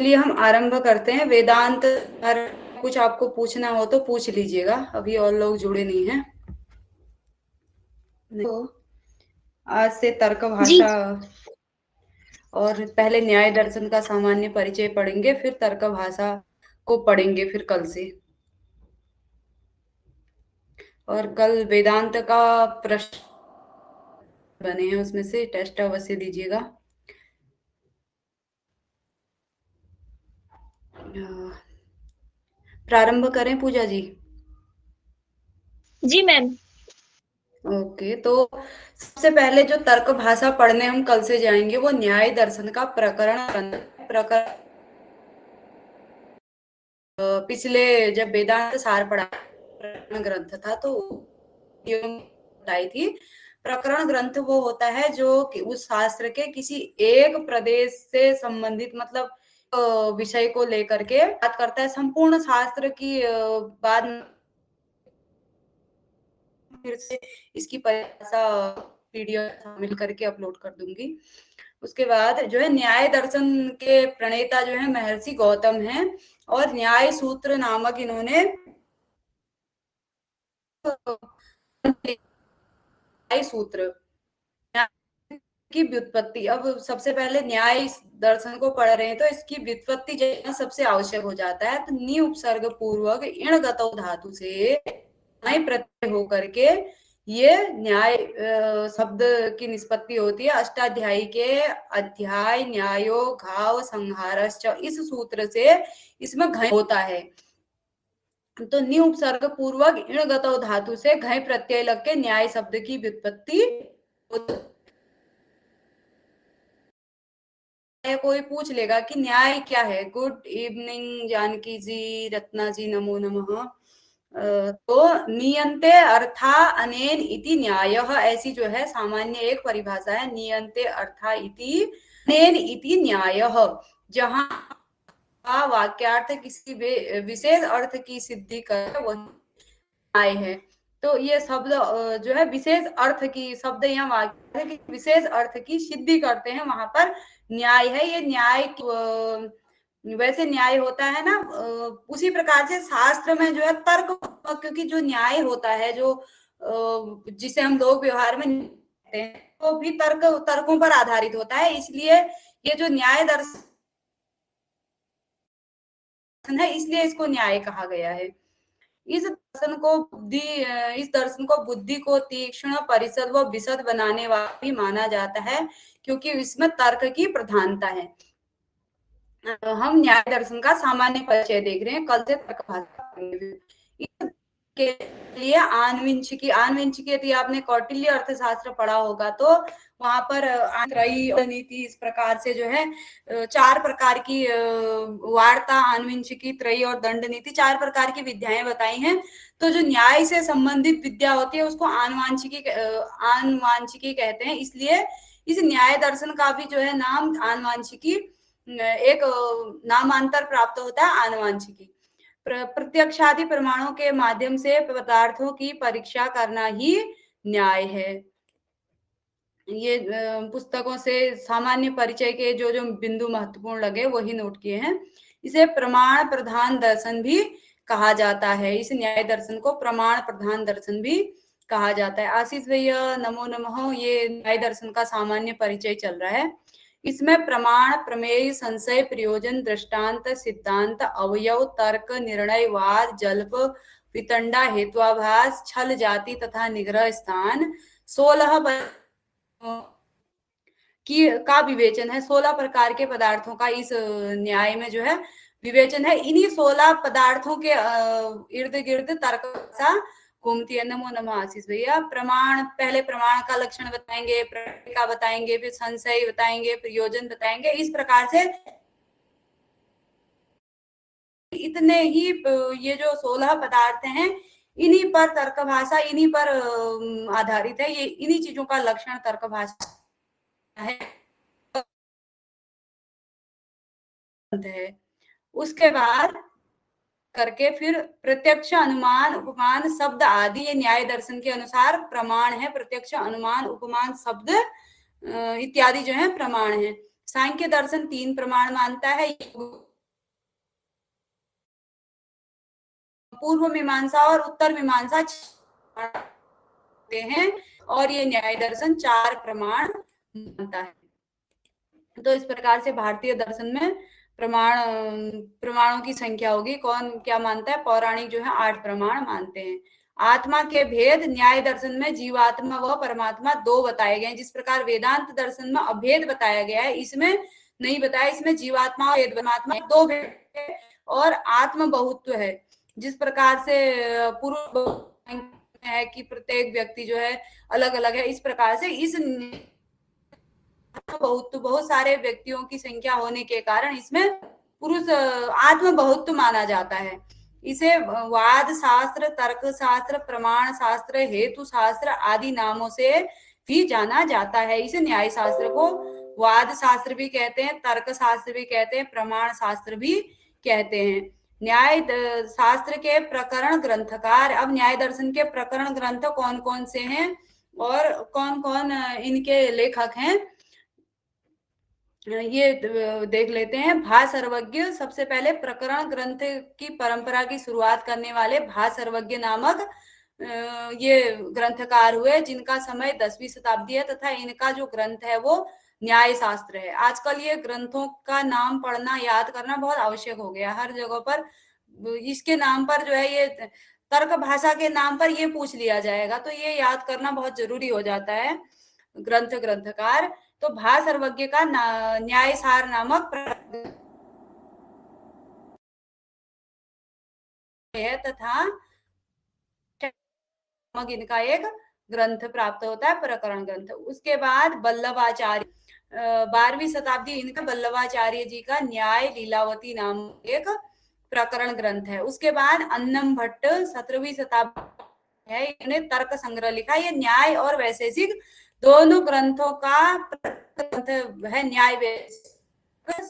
चलिए हम आरंभ करते हैं। वेदांत पर कुछ आपको पूछना हो तो पूछ लीजिएगा, अभी और लोग जुड़े नहीं हैं। तो आज से तर्क जी। भाषा और पहले न्याय दर्शन का सामान्य परिचय पढ़ेंगे, फिर तर्क भाषा को पढ़ेंगे फिर कल से। और कल वेदांत का प्रश्न बने हैं, उसमें से टेस्ट अवश्य दीजिएगा। प्रारंभ करें पूजा जी? जी मैम। ओके, तो सबसे पहले जो तर्क भाषा पढ़ने हम कल से जाएंगे वो न्याय दर्शन का प्रकरण पिछले जब वेदांत सार पढ़ा प्रकरण ग्रंथ था तो बताई थी। प्रकरण ग्रंथ वो होता है जो कि उस शास्त्र के किसी एक प्रदेश से संबंधित, मतलब विषय को लेकर के बात करता है। संपूर्ण शास्त्र की बात फिर से इसकी परिभाषा पीडीएफ शामिल करके अपलोड कर दूंगी। उसके बाद जो है न्याय दर्शन के प्रणेता जो है महर्षि गौतम हैं, और न्याय सूत्र नामक इन्होंने न्याय सूत्र की व्युत्पत्ति। अब सबसे पहले न्याय दर्शन को पढ़ रहे हैं तो इसकी व्युत्पत्ति जानना सबसे आवश्यक हो जाता है। तो नी उपसर्ग पूर्वक इण गतौ धातु से न्याय प्रत्यय होकर के ये न्याय शब्द की निष्पत्ति होती है। अष्टाध्यायी के अध्याय न्यायो घाव संहारश्च इस सूत्र से इसमें घय होता है। तो नी उपसर्ग पूर्वक इण गतौ धातु से घय प्रत्यय लग के न्याय शब्द की व्युत्पत्ति। कोई पूछ लेगा कि न्याय क्या है। गुड इवनिंग जानकी जी, रत्ना जी, नमो नमः। तो नियंते अर्था अनेन इति न्यायः, ऐसी जो है सामान्य एक परिभाषा है। नियंते अर्था इति अनेन इति न्यायः, जहां वाक्यार्थ किसी विशेष अर्थ की सिद्धि कर वही न्याय है। तो ये शब्द जो है विशेष अर्थ की शब्द या वाक्य की विशेष अर्थ की सिद्धि करते हैं, वहां पर न्याय है। ये न्याय वैसे न्याय होता है ना, उसी प्रकार से शास्त्र में जो है तर्क, क्योंकि जो न्याय होता है जो जिसे हम लोग व्यवहार में कहते हैं वो भी तर्कों पर आधारित होता है। इसलिए ये जो न्याय दर्शन है, इसलिए इसको न्याय कहा गया है। इस दर्शन को बुद्धि को तीक्ष्ण, परिषद व विशद बनाने वाला भी माना जाता है, क्योंकि इसमें तर्क की प्रधानता है। हम न्याय दर्शन का सामान्य परिचय देख रहे हैं, कल से तर्क भाषा के लिए आनुवंशिकी यदि आपने कौटिल्य अर्थशास्त्र पढ़ा होगा तो वहां पर नीति इस प्रकार से जो है चार प्रकार की वार्ता, आनुवंशिकी, त्रयी और दंड नीति, चार प्रकार की विद्याएं बताई हैं। तो जो न्याय से संबंधित विद्या होती है उसको आनुवांशिकी कहते हैं। इसलिए इस न्याय दर्शन का भी जो है नाम आनुवांशिकी, एक नामांतर प्राप्त होता है आनुवांशिकी। प्रत्यक्षादि प्रमाणों के माध्यम से पदार्थों की परीक्षा करना ही न्याय है। ये पुस्तकों से सामान्य परिचय के जो जो बिंदु महत्वपूर्ण लगे वही नोट किए हैं। इसे प्रमाण प्रधान दर्शन भी कहा जाता है। इस न्याय दर्शन को प्रमाण प्रधान दर्शन भी कहा जाता है। आशीष भैया नमो नमः। ये न्याय दर्शन का सामान्य परिचय चल रहा है। इसमें प्रमाण, प्रमेय, संशय, प्रयोजन, दृष्टांत, सिद्धांत, अवयव, तर्क, निर्णय, वाद, जल्प, वितंडा, हेत्वाभास, छल, जाति तथा निग्रह स्थान 16 का विवेचन है। 16 प्रकार के पदार्थों का इस न्याय में जो है विवेचन है। इन्हीं 16 पदार्थों के इर्द गिर्द तर्क भाषा घूमती है। नमो नमः आशीष भैया। प्रमाण, पहले प्रमाण का लक्षण बताएंगे, प्रमेय का बताएंगे, फिर संशय बताएंगे, प्रयोजन बताएंगे। इस प्रकार से इतने ही ये जो 16 पदार्थ हैं इन्हीं पर तर्क भाषा, इन्हीं पर आधारित है। ये इन्हीं चीजों का लक्षण तर्क भाषा है। उसके बाद करके फिर प्रत्यक्ष, अनुमान, उपमान, शब्द आदि ये न्याय दर्शन के अनुसार प्रमाण है। प्रत्यक्ष, अनुमान, उपमान, शब्द इत्यादि जो है प्रमाण है। सांख्य दर्शन 3 प्रमाण मानता है। पूर्व मीमांसा और उत्तर मीमांसा हैं, और ये न्याय दर्शन 4 प्रमाण मानता है। तो इस प्रकार से भारतीय दर्शन में प्रमाणों की संख्या होगी। कौन क्या मानता है? पौराणिक जो है 8 प्रमाण मानते हैं। आत्मा के भेद न्याय दर्शन में जीवात्मा व परमात्मा 2 बताए गए हैं। जिस प्रकार वेदांत दर्शन में अभेद बताया गया है, इसमें नहीं बताया। इसमें जीवात्मा और परमात्मा 2 भेद है और आत्म बहुत्व है। जिस प्रकार से पूर्व है कि प्रत्येक व्यक्ति जो है अलग अलग है, इस प्रकार से इस बहुत सारे व्यक्तियों की संख्या होने के कारण इसमें पुरुष आत्म बहुत्व माना जाता है। इसे वाद शास्त्र, तर्क शास्त्र, प्रमाण शास्त्र, हेतु शास्त्र आदि नामों से भी जाना जाता है। इसे न्याय शास्त्र को वाद शास्त्र भी कहते हैं, तर्क शास्त्र भी कहते हैं, प्रमाण शास्त्र भी कहते हैं। न्याय शास्त्र के प्रकरण ग्रंथकार। अब न्याय दर्शन के प्रकरण ग्रंथ कौन कौन से हैं और कौन कौन इनके लेखक हैं, ये देख लेते हैं। भा सर्वज्ञ सबसे पहले प्रकरण ग्रंथ की परंपरा की शुरुआत करने वाले भा सर्वज्ञ नामक ये ग्रंथकार हुए, जिनका समय 10वीं शताब्दी है तथा इनका जो ग्रंथ है वो न्याय शास्त्र है। आजकल ये ग्रंथों का नाम पढ़ना, याद करना बहुत आवश्यक हो गया। हर जगह पर इसके नाम पर जो है, ये तर्क भाषा के नाम पर ये पूछ लिया जाएगा, तो ये याद करना बहुत जरूरी हो जाता है। ग्रंथकार तो भा सर्वज्ञ का न्याय सार नामक है तथा इनका एक ग्रंथ प्राप्त होता है, प्रकरण ग्रंथ। उसके बाद वल्लभाचार्य, 12वीं शताब्दी, इनका वल्लभाचार्य जी का न्याय लीलावती नाम एक प्रकरण ग्रंथ है। उसके बाद अन्नम भट्ट 17वीं शताब्दी है, इन्होंने तर्क संग्रह लिखा। ये न्याय और वैशेषिक दोनों ग्रंथों का ग्रंथ है। न्याय वैशेषिक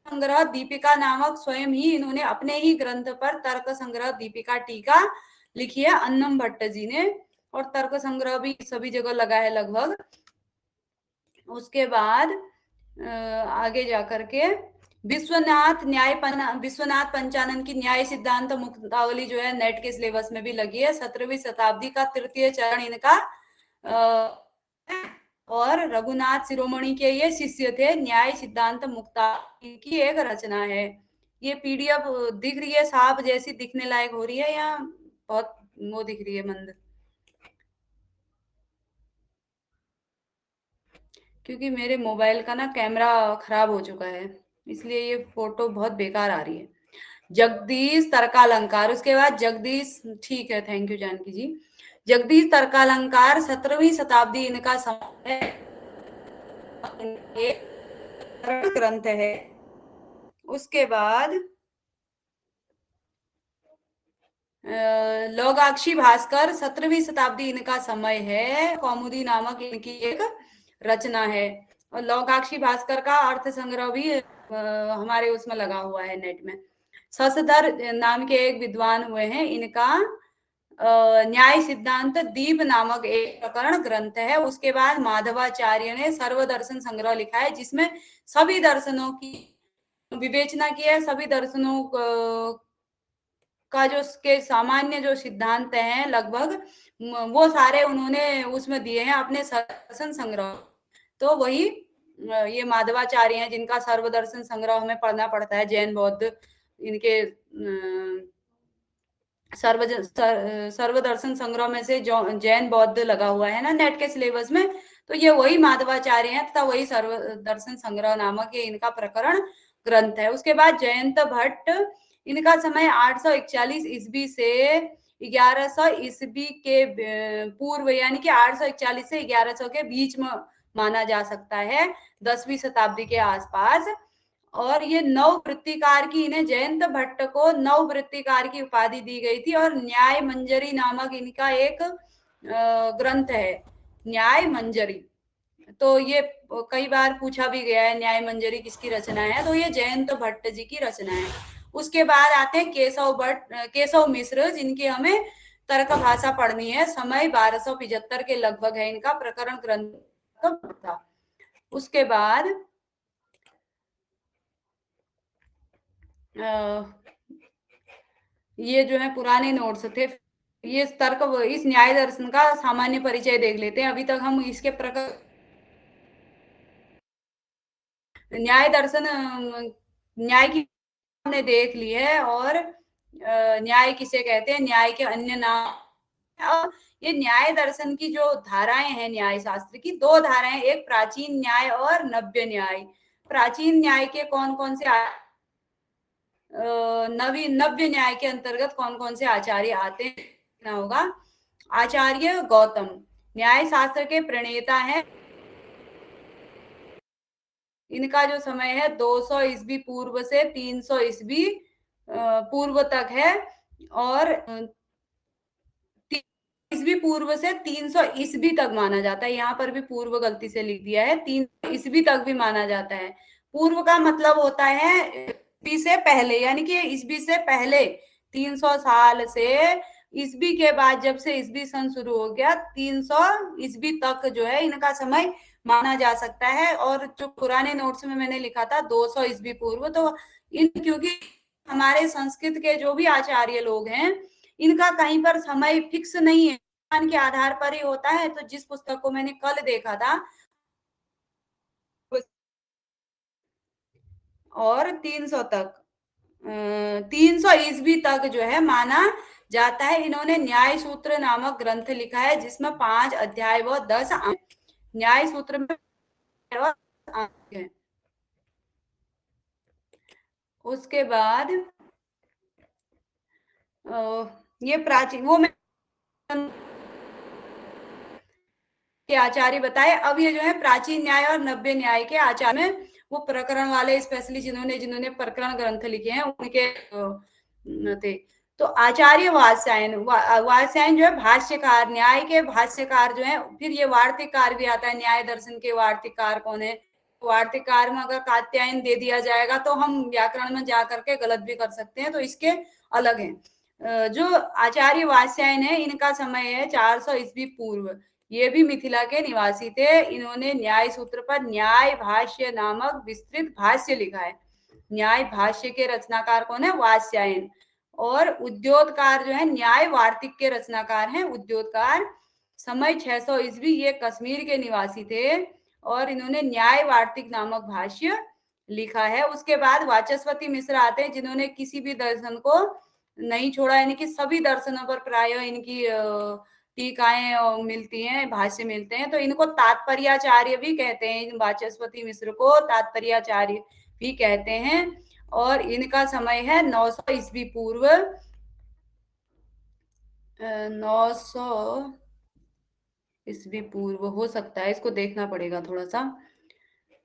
संग्रह दीपिका नामक स्वयं ही इन्होंने अपने ही ग्रंथ पर तर्क संग्रह दीपिका टीका लिखी है अन्नम भट्ट जी ने, और तर्क संग्रह भी सभी जगह लगा है लगभग। उसके बाद आगे जाकर के विश्वनाथ पंचानन की न्याय सिद्धांत मुक्तावली जो है नेट के सिलेबस में भी लगी है। 17वीं शताब्दी का तृतीय चरण इनका, और रघुनाथ शिरोमणि के ये शिष्य थे। न्याय सिद्धांत मुक्तावली की एक रचना है। ये पीडीएफ दिख रही है, साफ जैसी दिखने लायक हो रही है या बहुत वो दिख रही है मंद? क्योंकि मेरे मोबाइल का ना कैमरा खराब हो चुका है, इसलिए ये फोटो बहुत बेकार आ रही है। जगदीश तर्कालंकार, उसके बाद जगदीश, ठीक है, थैंक यू जानकी जी। जगदीश तर्कालंकार 17वीं शताब्दी इनका समय ग्रंथ है। उसके बाद लोगाक्षी भास्कर 17वीं शताब्दी इनका समय है। कौमुदी नामक इनकी एक रचना है। और लोगाक्षी भास्कर का अर्थ संग्रह भी हमारे उसमें लगा हुआ है नेट में। शशधर नाम के एक विद्वान हुए हैं, इनका न्याय सिद्धांत दीप नामक एक प्रकरण ग्रंथ है। उसके बाद माधवाचार्य ने सर्वदर्शन संग्रह लिखा है, जिसमें सभी दर्शनों की विवेचना की है। सभी दर्शनों का जो उसके सामान्य जो सिद्धांत हैं लगभग वो सारे उन्होंने उसमें दिए हैं अपने दर्शन संग्रह। तो वही ये माधवाचार्य हैं, जिनका सर्वदर्शन संग्रह हमें पढ़ना पड़ता है। जैन बौद्ध इनके सर्वदर्शन संग्रह में से जैन बौद्ध लगा हुआ है ना नेट के सिलेबस में, तो ये वही माधवाचार्य हैं तथा वही सर्वदर्शन संग्रह नामक ये इनका प्रकरण ग्रंथ है। उसके बाद जयंत भट्ट, इनका समय 841 ईस्वी से 1100 ईस्वी के पूर्व, यानी कि 841 से 1100 के बीच में माना जा सकता है, 10वीं शताब्दी के आसपास। और ये नववृत्तिकार की, इन्हें जयंत भट्ट को नववृत्तिकार की उपाधि दी गई थी। और न्याय मंजरी नामक इनका एक ग्रंथ है, न्याय मंजरी। तो ये कई बार पूछा भी गया है न्याय मंजरी किसकी रचना है, तो ये जयंत भट्ट जी की रचना है। उसके बाद आते हैं केशव मिश्र, जिनकी हमें तर्क भाषा पढ़नी है। समय 1275 के लगभग है इनका प्रकरण ग्रंथ था। उसके बाद ये जो है पुराने नोट्स थे। ये तर्क, इस न्याय दर्शन का सामान्य परिचय देख लेते हैं। अभी तक हम इसके प्रकार न्याय दर्शन, न्याय की हमने देख ली है, और न्याय किसे कहते हैं, न्याय के अन्य नाम। अब ये न्याय दर्शन की जो धाराएं हैं न्याय शास्त्र की, दो धाराएं, एक प्राचीन न्याय और नव्य न्याय। प्राचीन न्याय के कौन कौन से नव्य न्याय के अंतर्गत कौन कौन से आचार्य आते हैं होगा। आचार्य गौतम न्याय शास्त्र के प्रणेता हैं। इनका जो समय है 200 ईस्वी पूर्व से 300 ईस्वी पूर्व तक है, और ईस्वी पूर्व से 300 ईस्वी तक माना जाता है। यहाँ पर भी पूर्व गलती से लिख दिया है, 300 ईस्वी तक भी माना जाता है। पूर्व का मतलब होता है ईस्वी से पहले, यानी कि ईस्वी से पहले 300 साल से ईस्वी के बाद जब से ईस्वी सन शुरू हो गया 300 ईस्वी तक जो है इनका समय माना जा सकता है। और जो पुराने नोट्स में मैंने लिखा था 200 ईस्वी पूर्व, तो इन क्योंकि हमारे संस्कृत के जो भी आचार्य लोग हैं इनका कहीं पर समय फिक्स नहीं है, के आधार पर ही होता है। तो जिस पुस्तक को मैंने कल देखा था और 300 तक 300 ईस्वी तक जो है माना जाता है। इन्होंने न्याय सूत्र नामक ग्रंथ लिखा है जिसमें 5 अध्याय व 10 न्याय सूत्र में है। उसके बाद ये प्राचीन वो मैं के आचार्य बताए। अब ये जो है प्राचीन न्याय और नव्य न्याय के आचार्य में वो प्रकरण वाले, स्पेशली जिन्होंने जिन्होंने प्रकरण ग्रंथ लिखे हैं उनके थे। तो आचार्य वात्स्यायन, वात्स्यायन जो है भाष्यकार, न्याय के भाष्यकार जो है। फिर ये वार्तिककार भी आता है। न्याय दर्शन के वार्तिककार कौन है? वार्तिककार में अगर कात्यायन दे दिया जाएगा तो हम व्याकरण में जा करके गलत भी कर सकते हैं, तो इसके अलग है। जो आचार्य वात्स्यायन है इनका समय है 400 ईस्वी पूर्व। ये भी मिथिला के निवासी थे। इन्होंने न्याय सूत्र पर न्याय भाष्य नामक विस्तृत भाष्य लिखा है। न्याय भाष्य के रचनाकार कौन है? वात्स्यायन। और उद्योतकार जो है न्याय वार्तिक के रचनाकार हैं उद्योतकार। समय 600 ईस्वी। ये कश्मीर के निवासी थे और इन्होंने न्याय वार्तिक नामक भाष्य लिखा है। उसके बाद वाचस्पति मिश्र आते हैं जिन्होंने किसी भी दर्शन को नहीं छोड़ा, यानी कि सभी दर्शनों पर प्राय इनकी टीकाएं मिलती हैं, भाष्य मिलते हैं। तो इनको तात्पर्याचार्य भी कहते हैं। इन वाचस्पति मिश्र को तात्पर्याचार्य भी कहते हैं। और इनका समय है 900 ईस्वी पूर्व। 900 ईस्वी पूर्व हो सकता है, इसको देखना पड़ेगा थोड़ा सा।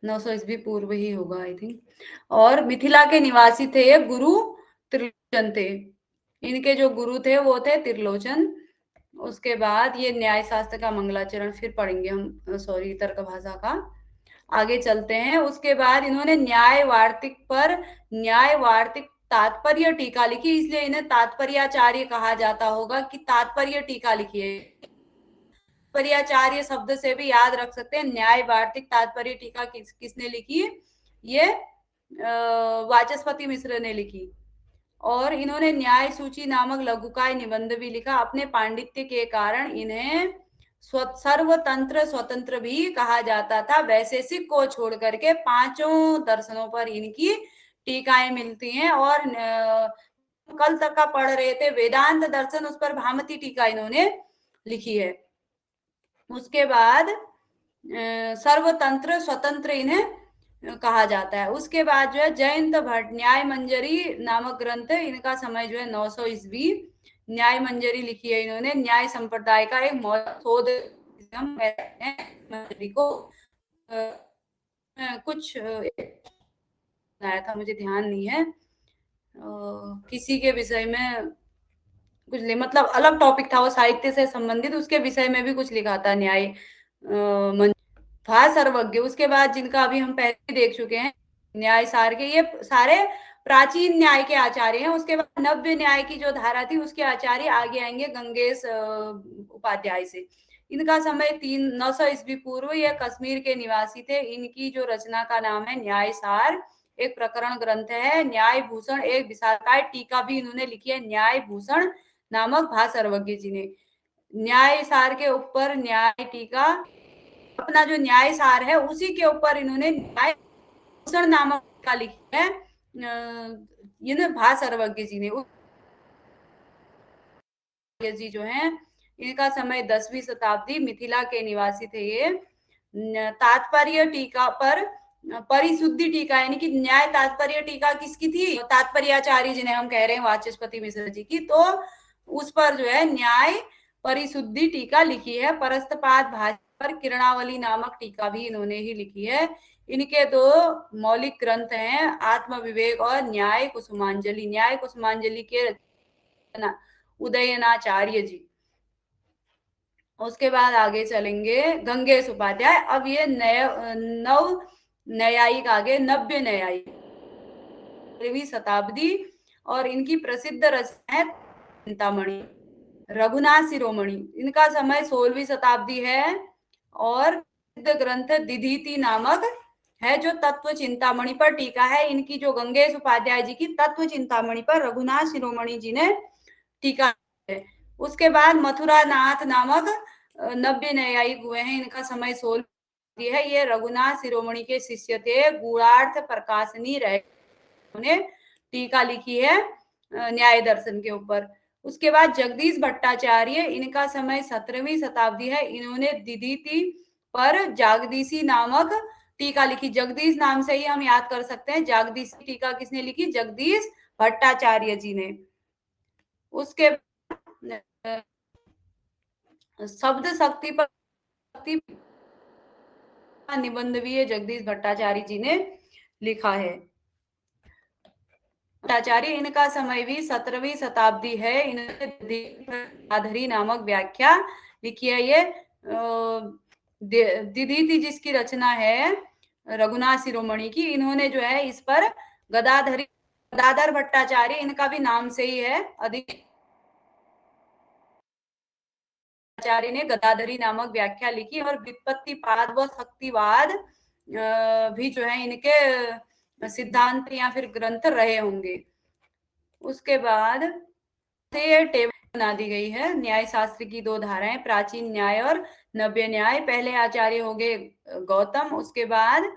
900 ईस्वी पूर्व ही होगा आई थिंक। और मिथिला के निवासी थे ये गुरु त्रिलोचन थे। इनके जो गुरु थे वो थे त्रिलोचन। उसके बाद ये न्याय शास्त्र का मंगलाचरण फिर पढ़ेंगे हम, सॉरी तर्क भाषा का। आगे चलते हैं। उसके बाद इन्होंने न्याय वार्तिक पर न्याय वार्तिक तात्पर्य टीका लिखी, इसलिए इन्हें तात्पर्याचार्य कहा जाता होगा कि तात्पर्य टीका लिखी है। तात्पर्याचार्य शब्द से भी याद रख सकते हैं। न्याय वार्तिक तात्पर्य टीका किसने लिखी? ये वाचस्पति मिश्र ने लिखी। और इन्होंने न्याय सूची नामक लघुकाय निबंध भी लिखा। अपने पांडित्य के कारण इन्हें सर्वतंत्र स्वतंत्र भी कहा जाता था। वैशेषिक को छोड़ करके पांचों दर्शनों पर इनकी टीकाएं मिलती हैं। और कल तक का पढ़ रहे थे वेदांत दर्शन, उस पर भामती टीका इन्होंने लिखी है। उसके बाद सर्वतंत्र स्वतंत्र इन्हें कहा जाता है। उसके बाद जो है जयंत भट्ट न्याय मंजरी नामक ग्रंथ, इनका समय जो है 900 ईस्वी। न्याय मंजरी लिखी है इन्होंने। न्याय संप्रदाय का एक शोध को कुछ आया था, मुझे ध्यान नहीं है। किसी के विषय में कुछ मतलब अलग टॉपिक था, वो साहित्य से संबंधित, उसके विषय में भी कुछ लिखा था न्याय था सर्वज्ञ। उसके बाद जिनका अभी हम पहले देख चुके हैं न्याय सार के, ये सारे प्राचीन न्याय के आचार्य हैं। उसके बाद नव्य न्याय की जो धारा थी उसके आचार्य आगे आएंगे गंगेश उपाध्याय से। इनका समय 900 ईस्वी पूर्व। ये कश्मीर के निवासी थे। इनकी जो रचना का नाम है न्याय सार एक प्रकरण ग्रंथ है। न्याय भूषण एक विशालकाय टीका भी इन्होंने लिखी है, न्याय भूषण नामक भा सर्वज्ञ जी ने। न्याय सार के ऊपर न्याय टीका, अपना जो न्याय सार है उसी के ऊपर इन्होंने न्याय भूषण नामक टीका लिखी है, ये भा सर्वज्ञ जी ने। जी जो है इनका समय 10वीं शताब्दी, मिथिला के निवासी थे ये। तात्पर्य टीका पर परिशुद्धि टीका, यानी कि न्याय तात्पर्य टीका किसकी थी? तात्पर्याचार्य जिन्हें हम कह रहे हैं वाचस्पति मिश्र जी की। तो उस पर जो है न्याय परिशुद्धि टीका लिखी है। परस्तपाद भाष्य पर किरणावली नामक टीका भी इन्होंने ही लिखी है। इनके दो मौलिक ग्रंथ हैं, आत्म विवेक और न्याय कुसुमांजलि। न्याय कुसुमांजलि के उदयनाचार्य जी। उसके बाद आगे चलेंगे गंगेश उपाध्याय। अब ये नव न्यायिक आगे, नव्य न्यायिक 13वीं शताब्दी, और इनकी प्रसिद्ध रचना है चिंतामणि। रघुनाथ शिरोमणि, इनका समय 16वीं शताब्दी है, और प्रसिद्ध ग्रंथ दिधीति नामक है जो तत्व चिंतामणि पर टीका है। इनकी जो गंगेश उपाध्याय जी की तत्व चिंतामणि पर रघुनाथ शिरोमणि जी ने टीका है। उसके बाद मथुरा नाथ नामक नव्य न्यायिक हुए हैं, इनका समय 16वीं है। ये रघुनाथ शिरोमणि के शिष्य थे। गूढ़ार्थ प्रकाशनी रहे, उन्होंने टीका लिखी है न्याय दर्शन के ऊपर। उसके बाद जगदीश भट्टाचार्य, इनका समय 17वीं शताब्दी है। इन्होंने दिधीति पर जागदीशी नामक टीका लिखी। जगदीश नाम से ही हम याद कर सकते हैं। जागदीशी टीका किसने लिखी? जगदीश भट्टाचार्य जी ने। उसके शब्द शक्ति पर निबंध भी है जगदीश भट्टाचार्य जी ने लिखा है। भट्टाचार्य, इनका समय भी 17वीं शताब्दी है। इन्होंने गदाधरी नामक व्याख्या लिखी है। ये दिधीति जिसकी रचना है रघुनाथ शिरोमणि की, इन्होंने जो है इस पर गदाधर भट्टाचार्य, इनका भी नाम से ही है। अधिक आचार्य ने गदाधरी नामक व्याख्या लिखी, और व्युत्पत्तिवाद व शक्तिवाद भी जो है इनके सिद्धांत या फिर ग्रंथ रहे होंगे। उसके बाद से टेबल बना दी गई है न्याय शास्त्र की दो धाराएं, प्राचीन न्याय और नव्य न्याय। पहले आचार्य हो गए गौतम, उसके बाद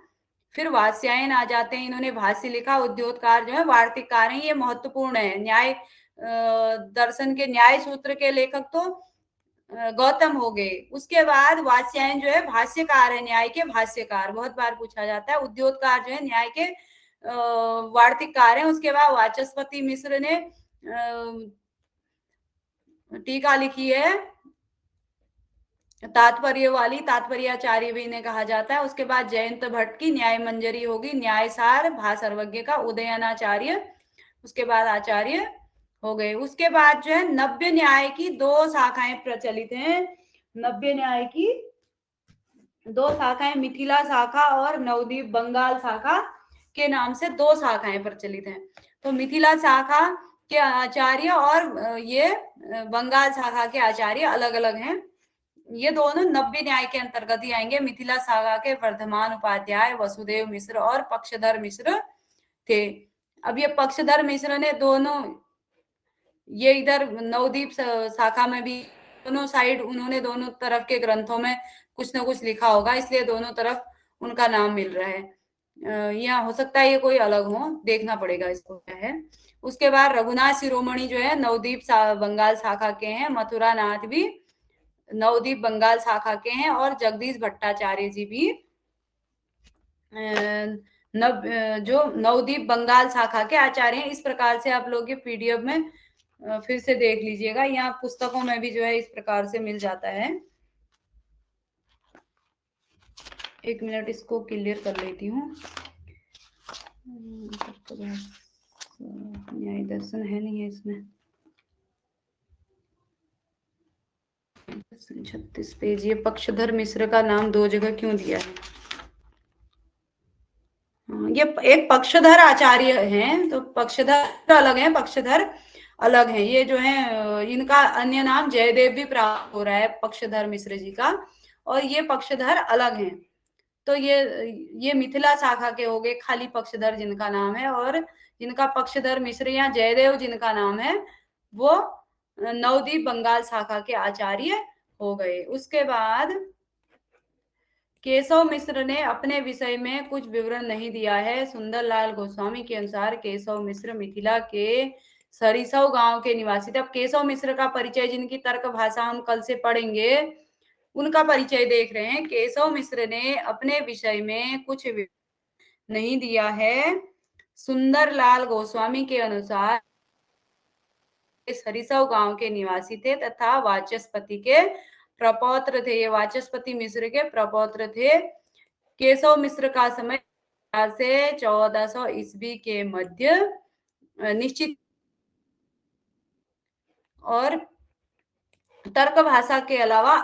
फिर वात्स्यायन आ जाते हैं। इन्होंने भाष्य लिखा। उद्योतकार जो है वार्तिककार हैं, ये महत्वपूर्ण है। न्याय दर्शन के न्याय सूत्र के लेखक तो गौतम हो गए। उसके बाद वात्स्यायन जो है भाष्यकार है, न्याय के भाष्यकार, बहुत बार पूछा जाता है। उद्योतकार जो है न्याय के वार्तिककार हैं। उसके बाद वाचस्पति मिश्र ने टीका लिखी है तात्पर्य वाली, तात्पर्याचार्य भी इन्हें कहा जाता है। उसके बाद जयंत भट्ट की न्याय मंजरी होगी, न्याय सार भा सर्वज्ञ का उदयनाचार्य, उसके बाद आचार्य हो गए। उसके बाद जो है नव्य न्याय की दो शाखाएं प्रचलित हैं। नव्य न्याय की दो शाखाएं, मिथिला शाखा और नवद्वीप बंगाल शाखा के नाम से दो शाखाएं प्रचलित हैं। तो मिथिला शाखा के आचार्य और ये बंगाल शाखा के आचार्य अलग अलग हैं। ये दोनों नव्य न्याय के अंतर्गत ही आएंगे। मिथिला शाखा के वर्धमान उपाध्याय, वसुदेव मिश्र और पक्षधर मिश्र थे। अब ये पक्षधर मिश्र ने दोनों, ये इधर नवद्वीप शाखा में भी दोनों साइड उन्होंने दोनों तरफ के ग्रंथों में कुछ ना कुछ लिखा होगा, इसलिए दोनों तरफ उनका नाम मिल रहा है। या हो सकता है ये कोई अलग हो, देखना पड़ेगा इसको क्या है। उसके बाद रघुनाथ शिरोमणि जो है नवद्वीप बंगाल शाखा के हैं। मथुरा नाथ भी नवद्वीप बंगाल शाखा के हैं, और जगदीश भट्टाचार्य जी भी जो नवद्वीप बंगाल शाखा के आचार्य हैं। इस प्रकार से आप लोग ये पीडीएफ में फिर से देख लीजिएगा, यहाँ पुस्तकों में भी जो है इस प्रकार से मिल जाता है। एक मिनट इसको क्लियर कर लेती हूँ। न्याय दर्शन है नहीं है इसमें, 36 पेज। ये पक्षधर मिश्र का नाम दो जगह क्यों दिया है? ये एक पक्षधर आचार्य हैं, तो पक्षधर अलग है, पक्षधर अलग है। ये जो है इनका अन्य नाम जयदेव भी प्राप्त हो रहा है पक्षधर मिश्र जी का, और ये पक्षधर अलग हैं। तो ये मिथिला शाखा के हो गए खाली पक्षधर जिनका नाम है, और जिनका पक्षधर मिश्र या जयदेव जिनका नाम है वो नवदीप बंगाल शाखा के आचार्य हो गए। उसके बाद केशव मिश्र ने अपने विषय में कुछ विवरण नहीं दिया है। सुंदरलाल गोस्वामी के अनुसार केशव मिश्र मिथिला के सरिसव गांव के निवासी थे। अब केशव मिश्र का परिचय, जिनकी तर्क भाषा हम कल से पढ़ेंगे, उनका परिचय देख रहे हैं। केशव मिश्र ने अपने विषय में कुछ नहीं दिया है। सुंदरलाल गोस्वामी के अनुसार सरिसव गांव के निवासी थे तथा वाचस्पति के प्रपौत्र थे। ये वाचस्पति मिश्र के प्रपौत्र थे। केशव मिश्र का समय से 1400 ईस्वी के मध्य निश्चित, और तर्क भाषा के अलावा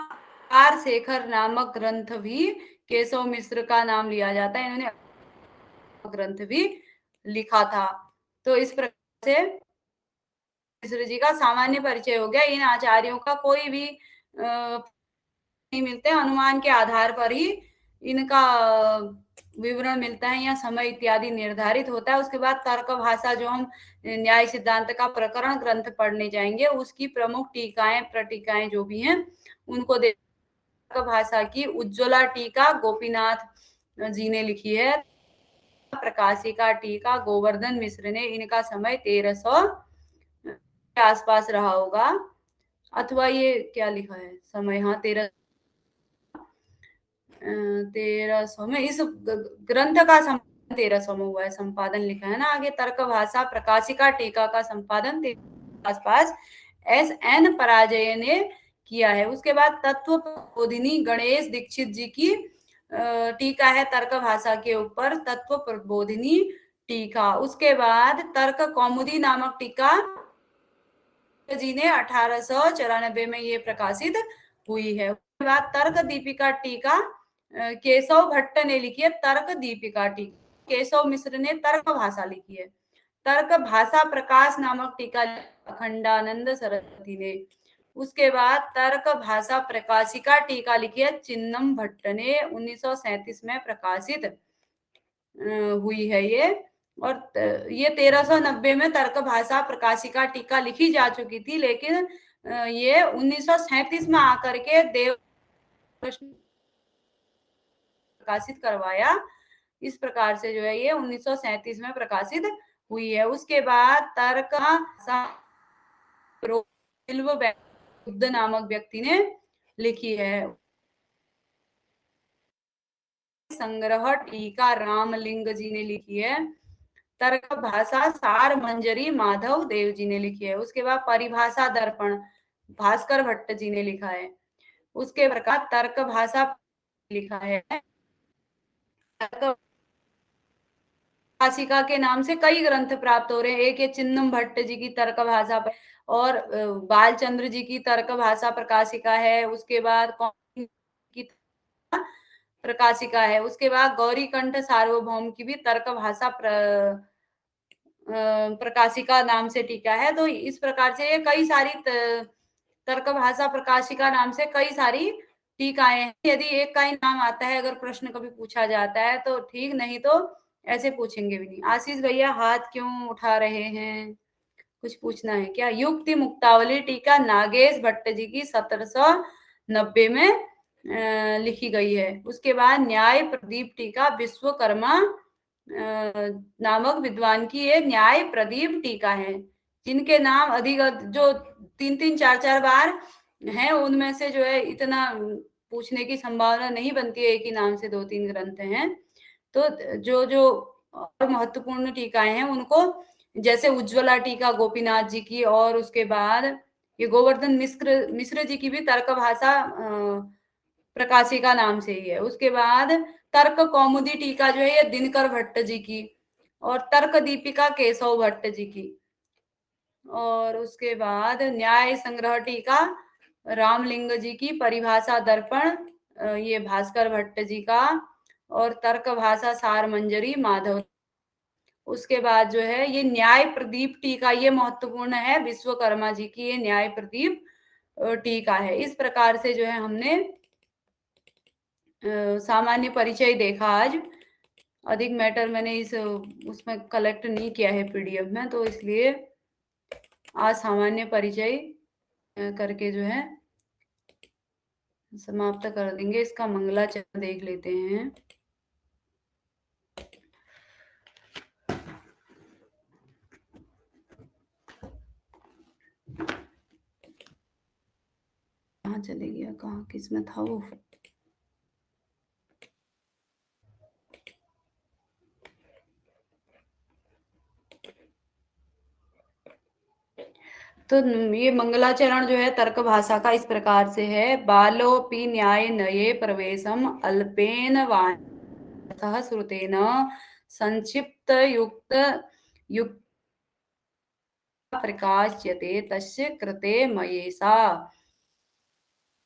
आर शेखर नामक ग्रंथ भी केशव मिश्र का नाम लिया जाता है। इन्होंने ग्रंथ भी लिखा था। तो इस प्रकार से मिश्र जी का सामान्य परिचय हो गया। इन आचार्यों का कोई भी नहीं मिलते, अनुमान के आधार पर ही इनका विवरण मिलता है या समय इत्यादि निर्धारित होता है। उसके बाद तर्क भाषा, जो हम न्याय सिद्धांत का प्रकरण ग्रंथ पढ़ने जाएंगे, उसकी प्रमुख टीकाएं प्रटीकाएं जो भी हैं उनको तर्क भाषा की उज्ज्वला टीका गोपीनाथ जी ने लिखी है। प्रकाशिका टीका गोवर्धन मिश्र ने, इनका समय 1300 के आसपास रहा होगा, अथवा ये क्या लिखा है समय, हाँ 1300 में इस ग्रंथ का संपादन 1300 में हुआ है, संपादन लिखा है ना आगे। तर्क भाषा प्रकाशिका टीका का संपादन आसपास SN पराजय ने किया है। उसके बाद तत्व प्रबोधिनी गणेश दीक्षित जी की टीका है तर्क भाषा के ऊपर, तत्व प्रबोधिनी टीका। उसके बाद तर्क कौमुदी नामक टीका जी ने 1894 में ये प्रकाशित हुई है। उसके बाद तर्क दीपिका टीका केशव भट्ट ने लिखी है। तर्क दीपिका टीका केशव मिश्र ने तर्क भाषा लिखी है। तर्क भाषा प्रकाश नामक टीका अखंडानंद सरस्वती ने। उसके बाद तर्क भाषा प्रकाशिका टीका लिखी है चिन्नम भट्ट ने, 1937 में प्रकाशित हुई है ये। और ये 1390 में तर्क भाषा प्रकाशिका टीका लिखी जा चुकी थी, लेकिन ये 1937 में आकर के देव प्रकाशित करवाया। इस प्रकार से जो है ये 1937 में प्रकाशित हुई है। उसके बाद तर्क बुद्ध नामक व्यक्ति ने लिखी है। संग्रह टीका रामलिंग जी ने लिखी है। तर्क भाषा सार मंजरी माधव देव जी ने लिखी है। उसके बाद परिभाषा दर्पण भास्कर भट्ट जी ने लिखा है। उसके प्रकार तर्क भाषा लिखा है। प्रकाशिका के नाम से कई ग्रंथ प्राप्त हो रहे हैं। एक ये चिन्नम भट्ट जी की तर्क भाषा पर, और बालचंद्र जी की तर्क भाषा प्रकाशिका है। उसके बाद कौन की प्रकाशिका है। उसके बाद गौरी कंठ सार्वभौम की भी तर्क भाषा प्रकाशिका नाम से टीका है। तो इस प्रकार से कई सारी तर्क भाषा प्रकाशिका नाम से कई सारी टीकाएं हैं। यदि एक का ही नाम आता है, अगर प्रश्न कभी पूछा जाता है तो ठीक, नहीं तो ऐसे पूछेंगे भी नहीं। आशीष भैया हाथ क्यों उठा रहे हैं, कुछ पूछना है क्या? युक्ति मुक्तावली टीका नागेश भट्ट जी की 1790 में लिखी गई है। उसके बाद न्याय प्रदीप टीका विश्वकर्मा नामक विद्वान की ये न्याय प्रदीप टीका है। जिनके नाम अधिक जो 3-3 4-4 बार हैं, उनमें से जो है इतना पूछने की संभावना नहीं बनती है, एक ही नाम से 2-3 ग्रंथ हैं। तो जो जो और महत्वपूर्ण टीकाएं हैं उनको, जैसे उज्ज्वला टीका गोपीनाथ जी की, और उसके बाद ये गोवर्धन मिश्र जी की भी तर्क भाषा प्रकाशिका नाम से ही है। उसके बाद तर्क कौमुदी टीका जो है ये दिनकर भट्ट जी की, और तर्क दीपिका केशव भट्ट जी की। और उसके बाद न्याय संग्रह टीका रामलिंग जी की, परिभाषा दर्पण ये भास्कर भट्ट जी का, और तर्क भाषा सार मंजरी माधव। उसके बाद जो है ये न्याय प्रदीप टीका, ये महत्वपूर्ण है, विश्वकर्मा जी की ये न्याय प्रदीप टीका है। इस प्रकार से जो है हमने सामान्य परिचय देखा आज। अधिक मैटर मैंने इस उसमें कलेक्ट नहीं किया है पीडीएफ में, तो इसलिए आज सामान्य परिचय करके जो है समाप्त कर देंगे। इसका मंगलाचरण देख लेते हैं। कहाँ चले गया, कहाँ किस में था वो। तो ये मंगलाचरण जो है तर्क भाषा का इस प्रकार से है। बालोपि न्याय नये प्रवेशम अल्पेन वाण्यतः श्रुतेन संक्षिप्त युक्त युक्त प्रकाश्यते तस्य कृते मयेसा।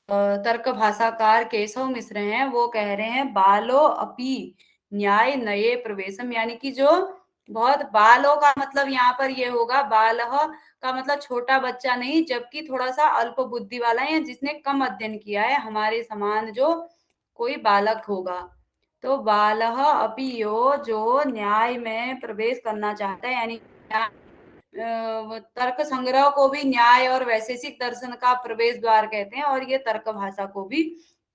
तर्क भाषाकार केशव मिश्र हैं, वो कह रहे हैं बालो अपि न्याय नये प्रवेशम, यानी कि जो बहुत बालों का मतलब यहाँ पर ये होगा, बालह का मतलब छोटा बच्चा नहीं, जबकि थोड़ा सा अल्प बुद्धि वाला है, जिसने कम अध्ययन किया है, हमारे समान जो कोई बालक होगा। तो बालह अपि यो, जो न्याय में प्रवेश करना चाहता है, यानी तर्क संग्रह को भी न्याय और वैशेषिक दर्शन का प्रवेश द्वार कहते हैं, और ये तर्क भाषा को भी।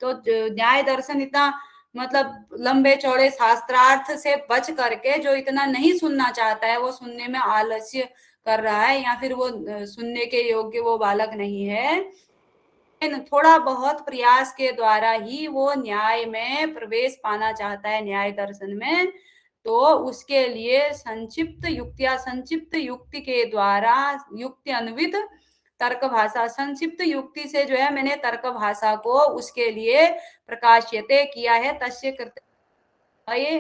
तो न्याय दर्शन इतना मतलब लंबे चौड़े शास्त्रार्थ से बच करके जो इतना नहीं सुनना चाहता है, वो सुनने में आलस्य कर रहा है, या फिर वो सुनने के योग्य वो बालक नहीं है, थोड़ा बहुत प्रयास के द्वारा ही वो न्याय में प्रवेश पाना चाहता है, न्याय दर्शन में, तो उसके लिए संक्षिप्त युक्ति या संक्षिप्त युक्ति के द्वारा युक्ति अन्वित तर्क भाषा, संक्षिप्त युक्ति से जो है मैंने तर्क भाषा को उसके लिए प्रकाशियते किया है। तस्य कृते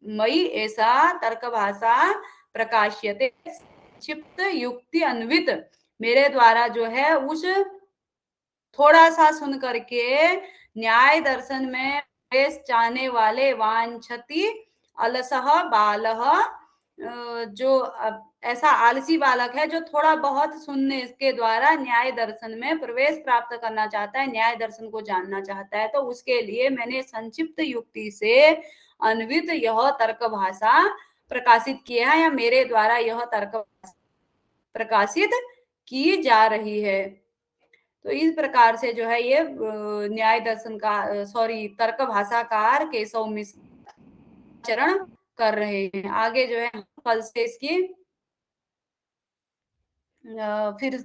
मई ऐसा तर्क भाषा प्रकाशियते, संक्षिप्त युक्ति अन्वित मेरे द्वारा जो है उस थोड़ा सा सुन करके न्याय दर्शन में प्रवेश चाहने वाले वांछति अलसह बालह, जो ऐसा आलसी बालक है जो थोड़ा बहुत सुनने के द्वारा न्याय दर्शन में प्रवेश प्राप्त करना चाहता है, न्याय दर्शन को जानना चाहता है, तो उसके लिए मैंने संक्षिप्त युक्ति से अन्वित यह तर्क भाषा प्रकाशित किया है, या मेरे द्वारा यह तर्क प्रकाशित की जा रही है। तो इस प्रकार से जो है ये न्याय दर्शन का सॉरी तर्क भाषाकार केशव मिश्र चरण कर रहे हैं। आगे जो है कल से इसकी फिर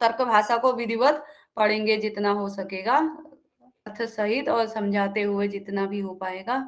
तर्क भाषा को विधिवत पढ़ेंगे जितना हो सकेगा, अर्थ सहित और समझाते हुए जितना भी हो पाएगा।